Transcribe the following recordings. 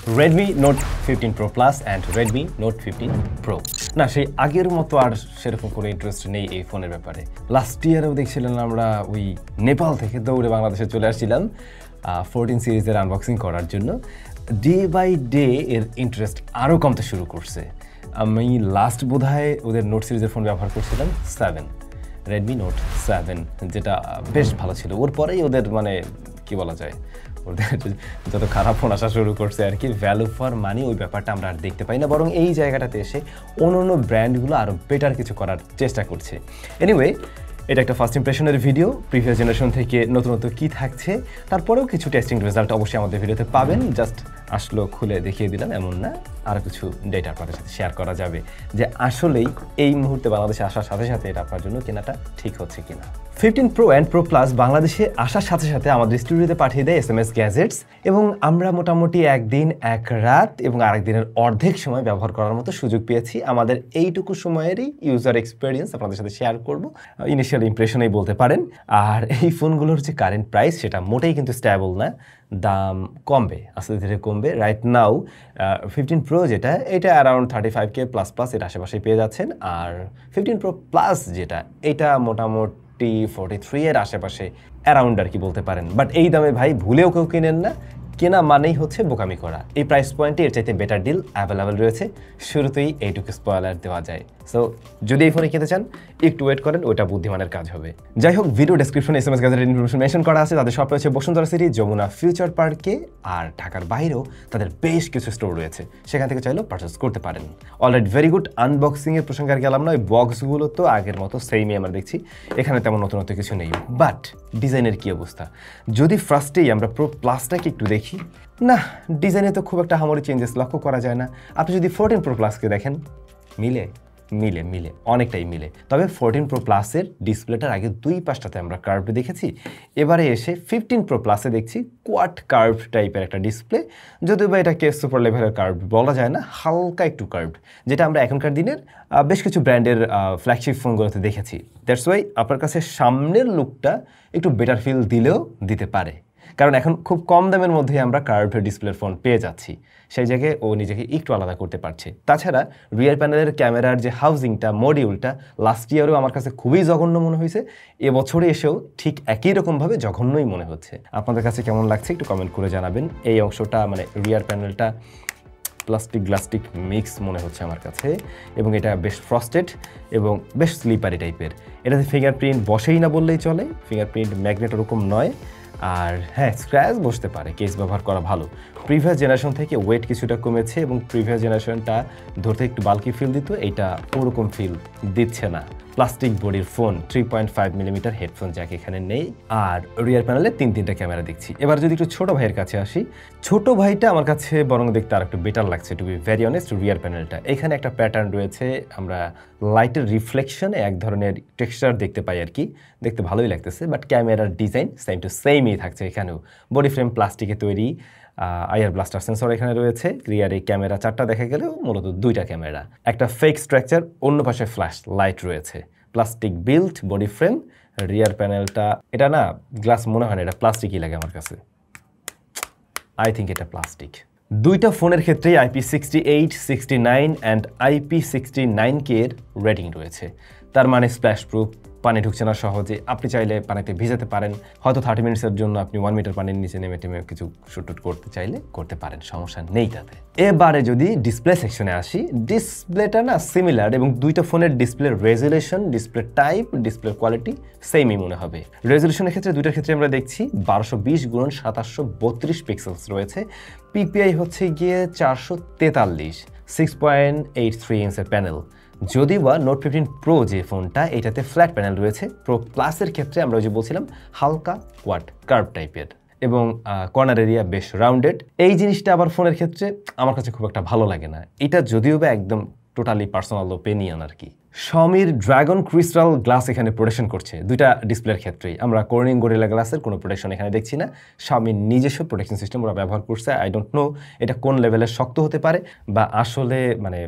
Redmi Note 15 Pro Plus and Redmi Note 15 Pro না সেই আগের মতো আর সেরকম কোনো ইন্টারেস্ট নেই এই ফোনের ব্যাপারে। লাস্ট ইয়ারেও দেখছিলাম আমরা ওই নেপাল থেকে দৌড়ে বাংলাদেশে চলে আসছিলাম 14 সিরিজের আনবক্সিং করার জন্য। ডে বাই ডে এর ইন্টারেস্ট আরও কমতে শুরু করছে। আমি লাস্ট বোধহয় ওদের নোট সিরিজের ফোন ব্যবহার করছিলাম 7 Redmi Note 7, যেটা বেশ ভালো ছিল। ওর পরেই ওদের মানে কি বলা যায়, ওদের যত খারাপ ফোন আসা শুরু করছে আর কি, ভ্যালু ফর মানি ওই ব্যাপারটা আমরা আর দেখতে পাই না, বরং এই জায়গাটাতে এসে অন্য ব্র্যান্ডগুলো আরও বেটার কিছু করার চেষ্টা করছে। এনিওয়ে, এটা একটা ফার্স্ট ইমপ্রেশনের ভিডিও। প্রিভিয়াস জেনারেশন থেকে নতুনত্ব কী থাকছে, তারপরেও কিছু টেস্টিং রেজাল্ট অবশ্যই আমাদের ভিডিওতে পাবেন। জাস্ট আসলো খুলে দেখিয়ে দিলাম এমন না, আরও কিছু ডেটা আপনাদের সাথে শেয়ার করা যাবে যে আসলেই এই মুহূর্তে বাংলাদেশে আসার সাথে সাথে এটা আপনার জন্য কেনাটা ঠিক হচ্ছে কিনা। 15 Pro and Pro Plus বাংলাদেশে আসার সাথে সাথে আমাদের স্টুডিওতে পাঠিয়ে দেয় SMS গ্যাজেটস, এবং আমরা মোটামুটি একদিন এক রাত এবং আরেক দিনের অর্ধেক সময় ব্যবহার করার মতো সুযোগ পেয়েছি। আমাদের এইটুকু সময়েরই ইউজার এক্সপিরিয়েন্স আপনাদের সাথে শেয়ার করব, ইনিশিয়াল ইমপ্রেশনেই বলতে পারেন। আর এই ফোনগুলোর যে কারেন্ট প্রাইস সেটা মোটেই কিন্তু স্ট্যাবল না, দাম কমবে, আস্তে ধীরে কমবে। রাইট নাও 15 Pro যেটা, এটা অ্যারাউন্ড 35K প্লাস এর আশেপাশে পেয়ে যাচ্ছেন। আর 15 Pro Plus যেটা, এটা মোটামুটি 43 এর আশেপাশে অ্যারাউন্ড আর কি বলতে পারেন। বাট এই দামে ভাই ভুলেও কেউ কিনেন না, কেনা মানেই হচ্ছে বোকামি করা। এই প্রাইস পয়েন্টে এর চাইতে বেটার ডিল অ্যাভেলেবেল রয়েছে, শুরুতেই এইটুকু স্পয়লার দেওয়া যায়। সো যদি এই ফোনে কিনতে চান একটু ওয়েট করেন, ওটা বুদ্ধিমানের কাজ হবে। যাই হোক, ভিডিও ডেসক্রিপশনে SMS গ্যাজেটের ইনফরমেশন মেনশন করা আছে। তাদের সব রয়েছে বসুন্ধরা সিটি, যমুনা ফিউচার পার্কে, আর ঢাকার বাইরেও তাদের বেশ কিছু স্টোর রয়েছে, সেখান থেকে চাইলেও পারচেস করতে পারেন। Alright, very good. আনবক্সিংয়ের প্রসঙ্গে আর গেলাম না, ওই বক্সগুলো তো আগের মতো সেমই আমরা দেখছি, এখানে তেমন নতুনত্ব কিছু নেই। বাট ডিজাইনের কী অবস্থা, যদি ফার্স্টেই আমরা প্রো প্লাসটাকে একটু দেখি, না ডিজাইনে তো খুব একটা হামারি চেঞ্জেস লক্ষ্য করা যায় না। আপনি যদি 14 Pro Plusকে দেখেন, মিলে অনেকটাই মিলে। তবে 14 Pro Plusের ডিসপ্লেটার আগে দুই পাশটাতে আমরা কার্ভ দেখেছি, এবারে এসে 15 Pro Plusে দেখছি কোয়াড কার্ভ টাইপের একটা ডিসপ্লে। যদিও বা এটাকে সুপার লেভেলের কার্ভ বলা যায় না, হালকা একটু কার্ভ, যেটা আমরা এখনকার দিনের বেশ কিছু ব্র্যান্ডের ফ্ল্যাগশিপ ফোনগুলোতে দেখেছি। দ্যাটস ওয়াই আপনার কাছে সামনের লুকটা একটু বেটার ফিল দিলেও দিতে পারে, কারণ এখন খুব কম দামের মধ্যে আমরা কার্ভ ডিসপ্লের ফোন পেয়ে যাচ্ছি, সেই জায়গায় ও নিজেকে একটু আলাদা করতে পারছে। তাছাড়া রিয়ার প্যানেলের ক্যামেরার যে হাউজিংটা, মডিউলটা লাস্ট ইয়ারেও আমার কাছে খুবই জঘন্য মনে হয়েছে, এবছরে এসেও ঠিক একই রকমভাবে জঘন্যই মনে হচ্ছে। আপনাদের কাছে কেমন লাগছে একটু কমেন্ট করে জানাবেন। এই অংশটা মানে রিয়ার প্যানেলটা প্লাস্টিক মিক্স মনে হচ্ছে আমার কাছে, এবং এটা বেশ ফ্রস্টেড এবং বেশ স্লিপারি টাইপের। এটাতে ফিঙ্গারপ্রিন্ট বসেই না বললেই চলে, ফিঙ্গারপ্রিন্ট ম্যাগনেট ওরকম নয়। আর হ্যাঁ, স্ক্র্যাচ বসতে পারে, কেস ব্যবহার করা ভালো। প্রিভিয়াস জেনারেশন থেকে ওয়েট কিছুটা কমেছে, এবং প্রিভিয়াস জেনারেশনটা ধরতে একটু বাল্কি ফিল দিত, এইটা ওরকম ফিল দিচ্ছে না। প্লাস্টিক বডির ফোন, 3.5mm হেডফোন জ্যাক এখানে নেই, আর রিয়ার প্যানেলে তিনটা ক্যামেরা দেখছি। এবার যদি একটু ছোটো ভাইয়ের কাছে আসি, ছোটো ভাইটা আমার কাছে বরং দেখতে আর একটু বেটার লাগছে, টু বি ভেরি অনেস্ট। রিয়ার প্যানেলটা এখানে একটা প্যাটার্ন রয়েছে, আমরা লাইটের রিফ্লেকশনে এক ধরনের টেক্সচার দেখতে পাই আর কি, দেখতে ভালোই লাগতেছে। বাট ক্যামেরার ডিজাইন সেম টু সেমই থাকছে এখানেও, বডি ফ্রেম প্লাস্টিকে তৈরি, আইআর ব্লাস্টার সেন্সর এখানে রয়েছে। রিয়ারে ক্যামেরা 4টা দেখা গেলেও মূলত 2টা ক্যামেরা, একটা ফেক স্ট্রাকচার, অন্য পাশে ফ্ল্যাশ লাইট রয়েছে, প্লাস্টিক বিল্ট বডি ফ্রেম। রিয়ার প্যানেলটা এটা না গ্লাস মনে হয় না, এটা প্লাস্টিকই লাগে আমার কাছে, আই থিঙ্ক এটা প্লাস্টিক। দুইটা ফোনের ক্ষেত্রেই IP68, 69 অ্যান্ড IP69K এর রেটিং রয়েছে, তার মানে স্প্ল্যাশ প্রুফ, পানি ঢুকছে না সহজে, আপনি চাইলে পানিতে ভিজাতে পারেন, হয়তো 30 মিনিটসের জন্য আপনি 1 মিটার পানির নিচে নেমে কিছু শুট করতে চাইলে করতে পারেন, সমস্যা নেই তাতে। এবারে যদি ডিসপ্লে সেকশনে আসি, ডিসপ্লেটা না সিমিলার, এবং দুইটা ফোনের display resolution, display type, display quality সেমই মনে হবে। রেজুলেশনের ক্ষেত্রে দুইটার ক্ষেত্রে আমরা দেখছি 1220x2732 পিক্সেলস রয়েছে, পিপিআই হচ্ছে গিয়ে 443, 6.83 ইঞ্চের প্যানেল। যদিও বা নোট 15 প্রো যে ফোনটা, এটাতে ফ্ল্যাট প্যানেল রয়েছে। প্রো প্লাসের ক্ষেত্রে আমরা যে বলছিলাম হালকা কোয়াড কার্ভ টাইপের, এবং কর্নার এরিয়া বেশ রাউন্ডেড। এই জিনিসটা আবার ফোনের ক্ষেত্রে আমার কাছে খুব একটা ভালো লাগে না, এটা যদিও বা একদম টোটালি পার্সোনাল ওপিনিয়ন আর কি। Xiaomiর ড্রাগন ক্রিস্টাল গ্লাস এখানে প্রোটেকশন করছে দুইটা ডিসপ্লের ক্ষেত্রেই, আমরা কর্নিং গরিলা গ্লাসের কোনো প্রোটেকশন এখানে দেখছি না। Xiaomiর নিজস্ব প্রোটেকশন সিস্টেম ওরা ব্যবহার করছে, আই ডোন্ট নো এটা কোন লেভেলের শক্ত হতে পারে, বা আসলে মানে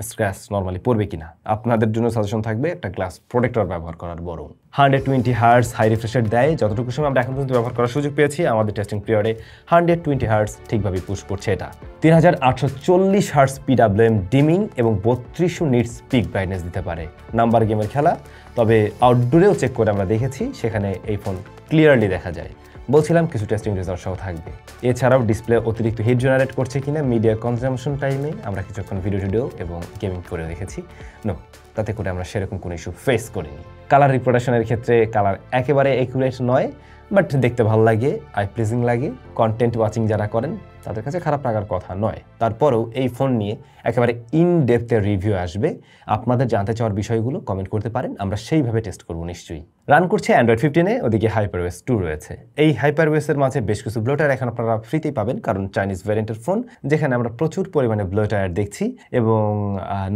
স্ক্র্যাচ নর্মালি পড়বে কিনা। আপনাদের জন্য সাজেশন থাকবে একটা গ্লাস প্রোটেক্টর ব্যবহার করার বরং। 120 হার্টজ হাই রিফ্রেশ রেট দেয়, যতটুকু সময় আমরা এখন পর্যন্ত ব্যবহার করার সুযোগ পেয়েছি আমাদের টেস্টিং পিরিয়ডে 120 হার্টজ ঠিকভাবে পুশ করছে এটা। 3840 হার্টজ PWM ডিমিং এবং 3200 নিটস পিক ব্রাইটনেস দিতে পারে। নাম্বার গেমের খেলা, তবে আউটডোরেও চেক করে আমরা দেখেছি সেখানে এই ফোন ক্লিয়ারলি দেখা যায়। বলছিলাম কিছু টেস্টিং রেজাল্ট সহ থাকবে। এছাড়াও ডিসপ্লে অতিরিক্ত হিট জেনারেট করছে কিনা মিডিয়া কনজামশন টাইমে আমরা কিছুক্ষণ ভিডিও এবং গেমিং করে দেখেছি। নো, তাতে করে আমরা সেরকম কোনো ইস্যু ফেস করিনি। কালার রিপ্রোডাকশনের ক্ষেত্রে কালার একেবারে অ্যাকুরেট নয়, বাট দেখতে ভালো লাগে, আই প্লিজিং লাগে। কন্টেন্ট ওয়াচিং যারা করেন তাদের কাছে খারাপ লাগার কথা নয়। তারপরেও এই ফোন নিয়ে একেবারে ইন ডেপথের রিভিউ আসবে। আপনাদের জানতে চাওয়ার বিষয়গুলো কমেন্ট করতে পারেন, আমরা সেইভাবে টেস্ট করব নিশ্চয়ই। রান করছে অ্যান্ড্রয়েড 15-এ, ওদিকে HyperOS 2 রয়েছে। এই HyperOS-এর মাঝে বেশ কিছু ব্লোটার এখন আপনারা ফ্রিতেই পাবেন, কারণ চাইনিজ ভ্যারিয়েন্টের ফোন, যেখানে আমরা প্রচুর পরিমাণে ব্লোটার দেখছি এবং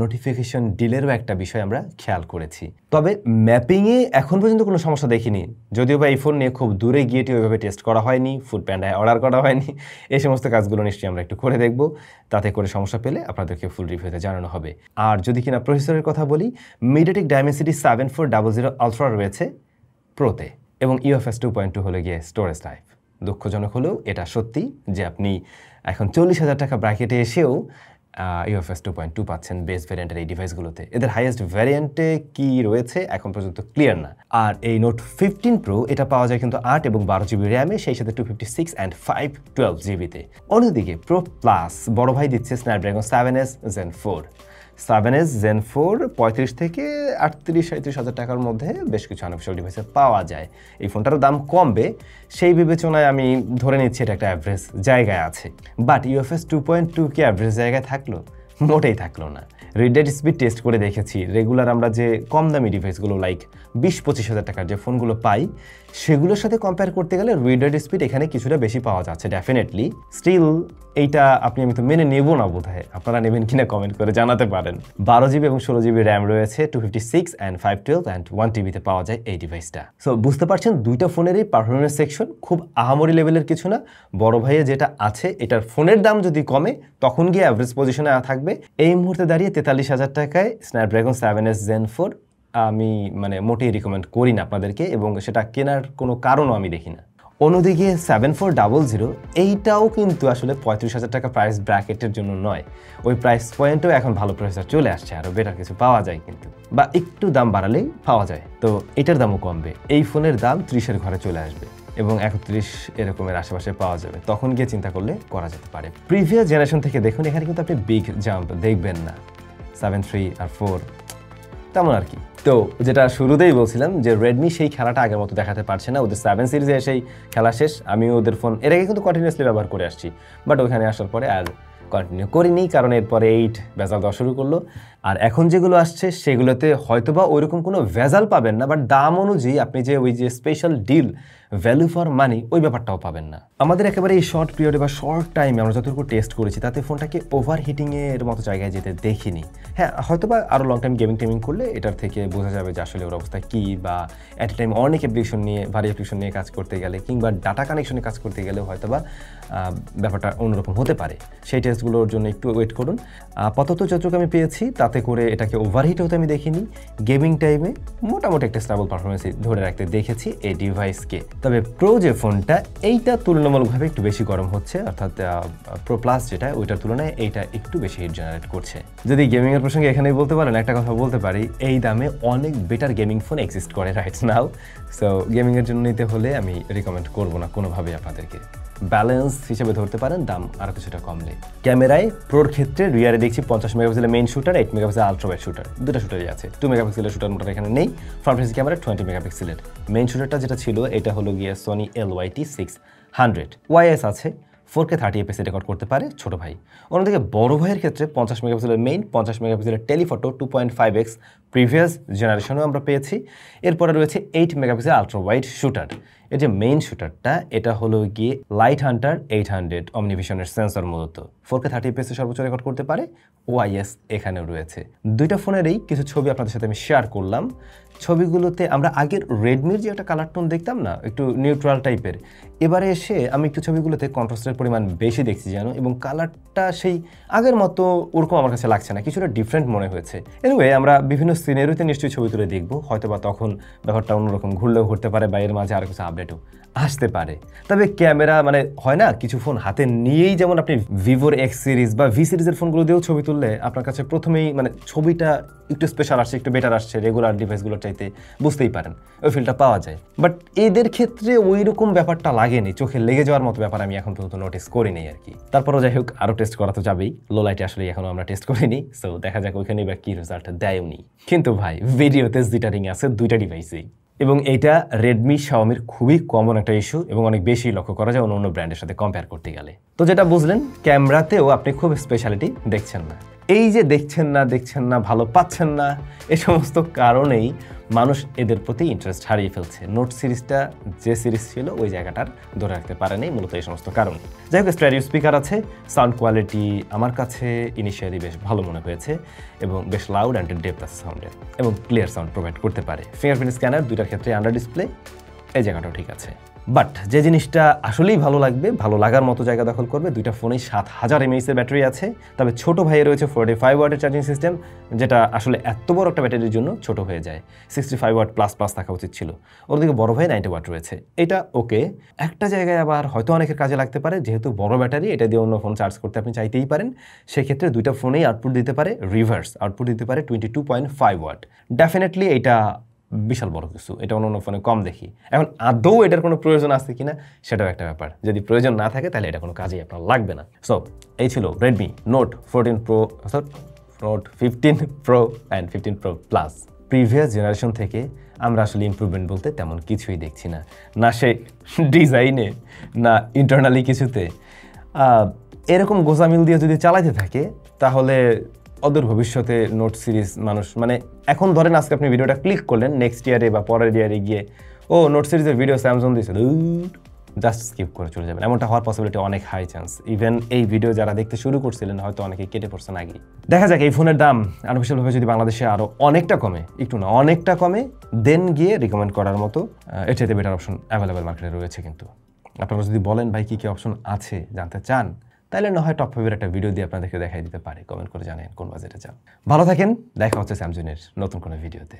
নোটিফিকেশন ডিলেরও একটা বিষয় আমরা খেয়াল করেছি। তবে ম্যাপিংয়ে এখন পর্যন্ত কোনো সমস্যা দেখিনি, যদিও বা এই ফোন নিয়ে খুব দূরে গিয়ে ওইভাবে টেস্ট করা হয়নি, ফুড প্যান্ডায় অর্ডার করা হয়নি। এই সমস্ত কাজগুলো নিশ্চয়ই আমরা একটু করে দেখব, তাতে করে সমস্যা পেলে আপনাদেরকে ফুল রিভিউতে জানানো হবে। আর যদি কিনা প্রসেসরের কথা বলি, MediaTek Dimensity 7400 Ultra রয়েছে প্রোতে, এবং UFS 2.2 হলে গিয়ে স্টোরেজ টাইপ। দুঃখজনক হলেও এটা সত্যি যে আপনি এখন 40,000 টাকা ব্র্যাকেটে এসেও UFS 2.2 পাচ্ছেন বেস ভ্যারিয়েন্টের এই ডিভাইসগুলোতে। এদের হাইয়েস্ট ভ্যারিয়েন্টে কি রয়েছে এখন পর্যন্ত ক্লিয়ার না। আর এই নোট 15 Pro এটা পাওয়া যায় কিন্তু 8 এবং 12 জিবি র্যামে, সেই সাথে 256 and 512 জিবিতে। অন্যদিকে Pro Plus বড় ভাই দিচ্ছে Snapdragon 7S Gen 4। 7S Gen 4 35 থেকে 38-37 হাজার টাকার মধ্যে বেশ কিছু আনঅফিশিয়াল ডিভাইসে পাওয়া যায়। এই ফোনটারও দাম কমবে, সেই বিবেচনায় আমি ধরে নিচ্ছি এটা একটা অ্যাভারেজ জায়গায় আছে। বাট UFS 2.2 কি অ্যাভারেজ জায়গায় থাকলো? মোটেই থাকলো না। রিড স্পিড টেস্ট করে দেখেছি, রেগুলার আমরা যে কম দামি ডিভাইসগুলো লাইক 20-25 হাজার টাকার যে ফোনগুলো পাই, সেগুলোর সাথে কম্পেয়ার করতে গেলে রিড স্পিড এখানে কিছুটা বেশি পাওয়া যাচ্ছে ডেফিনেটলি। স্টিল এইটা আমি তো মেনে নেব না বোধহয়, আপনারা নেবেন কিনা কমেন্ট করে জানাতে পারেন। 12 জিবি এবং 16 জিবি র্যাম রয়েছে, 256 and 512 and 1 TB-তে পাওয়া যায় এই ডিভাইসটা। সো বুঝতে পারছেন দুইটা ফোনেরই পারফরমেন্স সেকশন খুব আহামরি লেভেলের কিছু না। বড় ভাইয়ে যেটা আছে, এটার ফোনের দাম যদি কমে তখন গিয়ে অ্যাভারেজ পজিশনে থাকবে। এই মুহূর্তে দাঁড়িয়ে 43,000 টাকায় স্ন্যাপড্রাগন 7S Gen 4 আমি মোটেই রিকমেন্ড করি না আপনাদেরকে, এবং সেটা কেনার কোনো কারণও আমি দেখি না। অন্যদিকে 7400 এইটাও কিন্তু আসলে 35,000 টাকা প্রাইস ব্র্যাকেটের জন্য নয়। ওই প্রাইস পয়েন্টেও এখন ভালো প্রসেসর চলে আসছে, আরও বেটার কিছু পাওয়া যায় কিন্তু, বা একটু দাম বাড়ালেই পাওয়া যায়। তো এটার দামও কমবে, এই ফোনের দাম 30-এর ঘরে চলে আসবে এবং 31 এরকমের আশেপাশে পাওয়া যাবে, তখন গিয়ে চিন্তা করলে করা যেতে পারে। প্রিভিয়াস জেনারেশন থেকে দেখুন, এখানে কিন্তু আপনি বিগ জাম্প দেখবেন না। 7.3 আর 4 তেমন আর কি। তো যেটা শুরুতেই বলছিলাম যে রেডমি সেই খেলাটা আগের মতো দেখাতে পারছে না। ওদের 7 সিরিজে এসেই খেলা শেষ। আমি ওদের ফোন এর আগে কিন্তু কন্টিনিউয়াসলি ব্যবহার করে আসছি, বাট ওখানে আসার পরে আর কন্টিনিউ করিনি, কারণ এরপরে 8 ভেজাল দেওয়া শুরু করলো। আর এখন যেগুলো আসছে সেগুলোতে হয়তোবা ওইরকম কোনো ভেজাল পাবেন না, বাট দাম অনুযায়ী আপনি যে ওই যে special deal, value for money, ওই ব্যাপারটাও পাবেন না। আমাদের একেবারে এই শর্ট পিরিয়ডে বা শর্ট টাইমে আমরা যতটুকু টেস্ট করেছি তাতে ফোনটাকে ওভারহিটিংয়ের মতো জায়গায় যেতে দেখিনি। হ্যাঁ, হয়তোবা আরও লং টাইম গেমিং করলে এটার থেকে বোঝা যাবে যে আসলে ওর অবস্থা কী, বা অ্যাট এ টাইম অনেক অ্যাপ্লিকেশন নিয়ে, ভারী অ্যাপ্লিকেশন নিয়ে কাজ করতে গেলে কিংবা ডাটা কানেকশনে কাজ করতে গেলেও হয়তোবা ব্যাপারটা অন্যরকম হতে পারে। সেই টেস্টগুলোর জন্য একটু ওয়েট করুন। আপাতত যতটুকু আমি পেয়েছি তাতে করে এটাকে ওভারহিট হতে আমি দেখিনি। গেমিং টাইমে মোটামুটি একটা স্টেবল পারফরমেন্স ধরে রাখতে দেখেছি এই ডিভাইসকে। তবে প্রো যে ফোনটা, এইটা তুলনামূলকভাবে একটু বেশি গরম হচ্ছে, অর্থাৎ প্রো প্লাস যেটা, ওইটার তুলনায় এইটা একটু বেশি হিট জেনারেট করছে। যদি গেমিংয়ের প্রসঙ্গে এখানেই বলতে পারেন, একটা কথা বলতে পারি, এই দামে অনেক বেটার গেমিং ফোন এক্সিস্ট করে রাইট নাও। সো গেমিংয়ের জন্য নিতে হলে আমি রিকমেন্ড করবো না কোনোভাবেই আপনাদেরকে। ব্যালেন্স হিসেবে ধরতে পারেন দাম আরও কিছুটা কমলে। ক্যামেরায় প্রোর ক্ষেত্রে রিয়ারে দেখছি 50 মেগাপিক্সেলের main shooter, 8 megapixel ultra wide shooter, দুটো শুটারই আছে। 2 মেগাপিক্সেলের শুটার মোটার এখানে নেই। ফ্রন্ট ফেসিং ক্যামেরা 20 মেগাপিক্সেলের। মেইন শুটারটা যেটা ছিল এটা হলো গিয়ে সোনি LYT600। ওয়াইএস আছে, 4K 30 fps রেকর্ড করতে পারে ছোট ভাই। অন্যদিকে বড় ভাইয়ের ক্ষেত্রে 50 মেগাপিক্সেলের মেইন, 50 মেগাপিক্সেলের টেলিফটো 2.5x প্রিভিয়াস জেনারেশনও আমরা পেয়েছি। এরপরে রয়েছে 8 মেগাপিক্সেল আলট্রা ওয়াইড শুটার। এর যে মেইন শুটারটা এটা হলো গিয়ে লাইট হান্টার 800 অমনিভিশনের সেন্সর মূলত 4K 30 fps সর্বোচ্চ রেকর্ড করতে পারে। OIS এখানেও রয়েছে। দুইটা ফোনেরই কিছু ছবি আপনাদের সাথে আমি শেয়ার করলাম। ছবিগুলোতে আমরা আগের রেডমির যে একটা কালার টোন দেখতাম না, একটু নিউট্রাল টাইপের, এবারে এসে আমি একটু ছবিগুলোতে কন্ট্রাস্টের পরিমাণ বেশি দেখছি জানো, এবং কালারটা সেই আগের মতো ওরকম আমার কাছে লাগছে না, কিছুটা ডিফারেন্ট মনে হয়েছে। এনিওয়ে আমরা বিভিন্ন সিনারিওতে নিশ্চয়ই ছবি তুলে দেখবো, হয়তো বা তখন ব্যাপারটা অন্যরকম ঘুরলেও ঘুরতে পারে বা এর মাঝে আরও কিছু আপডেটও আসতে পারে। তবে ক্যামেরা মানে হয় না কিছু ফোন হাতে নিয়েই, যেমন আপনি ভিভোর এক্স সিরিজ বা ভি সিরিজের ফোনগুলো দিয়েও ছবি তুললে আপনার কাছে প্রথমেই মানে ছবিটা একটু স্পেশাল আসছে, একটু বেটার আসছে রেগুলার ডিভাইসগুলোর চাইতে, বুঝতেই পারেন ওই ফিলটা পাওয়া যায়। বাট এদের ক্ষেত্রে ওই রকম ব্যাপারটা লাগেনি, চোখে লেগে যাওয়ার মতো ব্যাপার আমি এখন পর্যন্ত নোটিস করিনি আর কি। তারপরও যাই হোক, আরও টেস্ট করা তো যাবেই। লো লাইটে আসলে এখনও আমরা টেস্ট করিনি, সো দেখা যাক ওইখানেই বা কী রেজাল্ট দেয়নি। কিন্তু ভাই ভিডিওতে জিটারিং আছে দুইটা ডিভাইসেই, এবং এইটা রেডমি শাওমির খুবই কমন একটা ইস্যু এবং অনেক বেশি লক্ষ্য করা যায় অন্য ব্র্যান্ডের সাথে কম্পেয়ার করতে গেলে। তো যেটা বুঝলেন, ক্যামেরাতেও আপনি খুব স্পেশালিটি দেখছেন না। এই যে দেখছেন না, ভালো পাচ্ছেন না, এই সমস্ত কারণেই মানুষ এদের প্রতি ইন্টারেস্ট হারিয়ে ফেলছে। নোট সিরিজটা যে সিরিজ ছিল ওই জায়গাটার ধরে রাখতে পারেনি মূলত এই সমস্ত কারণে। যাই হোক, স্টেরিও স্পিকার আছে, সাউন্ড কোয়ালিটি আমার কাছে ইনিশিয়ালি বেশ ভালো মনে হয়েছে এবং বেশ লাউড অ্যান্ড ডেপথ আছে সাউন্ডে এবং ক্লিয়ার সাউন্ড প্রোভাইড করতে পারে। ফিঙ্গারপ্রিন্ট স্ক্যানার দুইটার ক্ষেত্রে আন্ডার ডিসপ্লে, এই জায়গাটাও ঠিক আছে। বাট যে জিনিসটা আসলেই ভালো লাগবে, ভালো লাগার মতো জায়গা দখল করবে, দুইটা ফোনেই 7000 mAh এর ব্যাটারি আছে। তবে ছোট ভাইয়ে রয়েছে 45 ওয়াটের চার্জিং সিস্টেম, যেটা আসলে এত বড় একটা ব্যাটারির জন্য ছোট হয়ে যায়। 65 ওয়াট প্লাস থাকা উচিত ছিল, ওদিকে বড় ভাই 90 ওয়াট রয়েছে। এটা ওকে। একটা জায়গায় আবার হয়তো অনেকের কাজে লাগতে পারে, যেহেতু বড় ব্যাটারি, এটা দিয়ে অন্য ফোন চার্জ করতে আপনি চাইতেই পারেন। সেক্ষেত্রে দুইটা ফোনেই আউটপুট দিতে পারে, রিভার্স আউটপুট দিতে পারে 22.5 ওয়াট। ডেফিনেটলি এটা বিশাল বড় কিছু, এটা অন্য ফোনে কম দেখি। এখন আদৌ এটার কোনো প্রয়োজন আছে কিনা সেটাও একটা ব্যাপার, যদি প্রয়োজন না থাকে তাহলে এটা কোনো কাজেই আপনার লাগবে না। সো এই ছিল Redmi note 15 pro and 15 pro plus. Previous generation থেকে আমরা আসলে ইমপ্রুভমেন্ট বলতে তেমন কিছুই দেখছি না, না সে ডিজাইনে না ইন্টারনালি কিছুতে। এরকম গোজামিল দিয়ে যদি চালাইতে থাকে তাহলে অদূর ভবিষ্যতে নোট সিরিজ মানুষ মানে এখন ধরেন আজকে আপনি ভিডিওটা ক্লিক করলেন, নেক্সট ইয়ারে বা পরের ইয়ারে গিয়ে ও নোট সিরিজের ভিডিও স্যামসাং দিয়েছে, জাস্ট স্কিপ করে চলে যাবেন। এমনটা হওয়ার পসিবিলিটি অনেক হাই চান্স। ইভেন এই ভিডিও যারা দেখতে শুরু করছিলেন হয়তো অনেকে কেটে পড়ছেন আগেই। দেখা যাক এই ফোনের দাম আনুষ্ঠানিকভাবে যদি বাংলাদেশে আরও অনেকটা কমে, একটু না অনেকটা কমে, দেন গিয়ে রিকমেন্ড করার মতো এর চাইতে বেটার অপশন অ্যাভেলেবেল মার্কেটে রয়েছে। কিন্তু আপনারা যদি বলেন ভাই কী কী অপশন আছে জানতে চান, তাহলে না হয় টপ 5-এর একটা ভিডিও দিয়ে আপনাদেরকে দেখাই দিতে পারে। কমেন্ট করে জানেন কোন বাজেটে চান। ভালো থাকেন, দেখা হচ্ছে স্যামসুংয়ের নতুন কোনো ভিডিওতে।